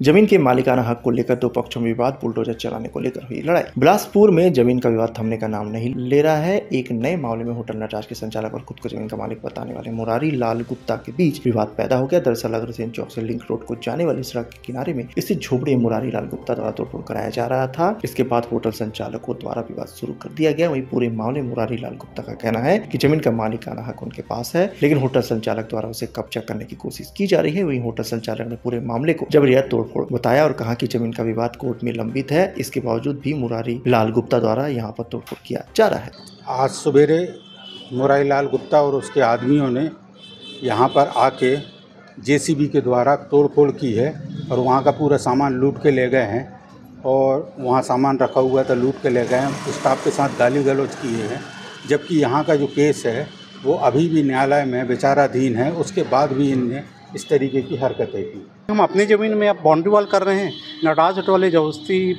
जमीन के मालिकाना हक को लेकर दो पक्षों में विवाद, बुलडोजर चलाने को लेकर हुई लड़ाई। बिलासपुर में जमीन का विवाद थमने का नाम नहीं ले रहा है। एक नए मामले में होटल नटराज के संचालक और खुद को जमीन का मालिक बताने वाले मुरारी लाल गुप्ता के बीच विवाद पैदा हो गया। दरअसल अग्रसेन चौक से लिंक रोड को जाने वाली सड़क के किनारे में स्थित झोपड़ी मुरारी लाल गुप्ता द्वारा तोड़फोड़ कराया जा रहा था। इसके बाद होटल संचालकों द्वारा विवाद शुरू कर दिया गया। वहीं पूरे मामले मुरारी लाल गुप्ता का कहना है कि जमीन का मालिकाना हक उनके पास है, लेकिन होटल संचालक द्वारा उसे कब्जा करने की कोशिश की जा रही है। वहीं होटल संचालक ने पूरे मामले को जबरिया तोड़फोड़ बताया और कहा कि जमीन का विवाद कोर्ट में लंबित है। इसके बावजूद भी मुरारी लाल गुप्ता द्वारा यहाँ पर तोड़फोड़ किया जा रहा है। आज सवेरे मुरारी लाल गुप्ता और उसके आदमियों ने यहाँ पर आके जेसीबी के द्वारा तोड़फोड़ की है और वहाँ का पूरा सामान लूट के ले गए हैं और वहाँ सामान रखा हुआ था लूट के ले गए हैं। स्टाफ के साथ गाली गलौज किए हैं, जबकि यहाँ का जो केस है वो अभी भी न्यायालय में विचाराधीन है। उसके बाद भी इनने इस तरीके की हरकतें की। हम अपनी ज़मीन में अब बाउंड्री वॉल कर रहे हैं, नटराज होटल वाले जबरदस्ती,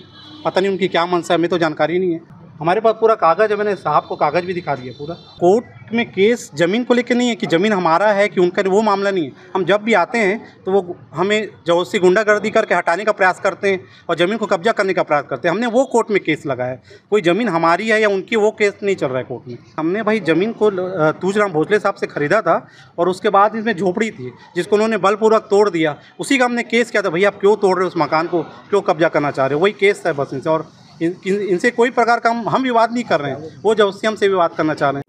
पता नहीं उनकी क्या मंशा है, हमें तो जानकारी नहीं है। हमारे पास पूरा कागज़ है, मैंने साहब को कागज़ भी दिखा दिया। पूरा कोर्ट में केस ज़मीन को लेकर नहीं है कि ज़मीन हमारा है कि उनका, वो मामला नहीं है। हम जब भी आते हैं तो वो हमें जबरदस्ती गुंडागर्दी करके हटाने का प्रयास करते हैं और ज़मीन को कब्जा करने का प्रयास करते हैं। हमने वो कोर्ट में केस लगाया है, कोई ज़मीन हमारी है या उनकी, वो केस नहीं चल रहा है कोर्ट में। हमने भाई ज़मीन को तुलसीराम भोसले साहब से ख़रीदा था और उसके बाद इसमें झोपड़ी थी जिसको उन्होंने बलपूर्वक तोड़ दिया। उसी का हमने केस किया था, भैया आप क्यों तोड़ रहे हो उस मकान को, क्यों कब्जा करना चाह रहे हो, वही केस है बस इनसे। और इनसे कोई प्रकार का हम विवाद नहीं कर रहे हैं, वो जबरदस्ती हमसे विवाद करना चाह रहे हैं।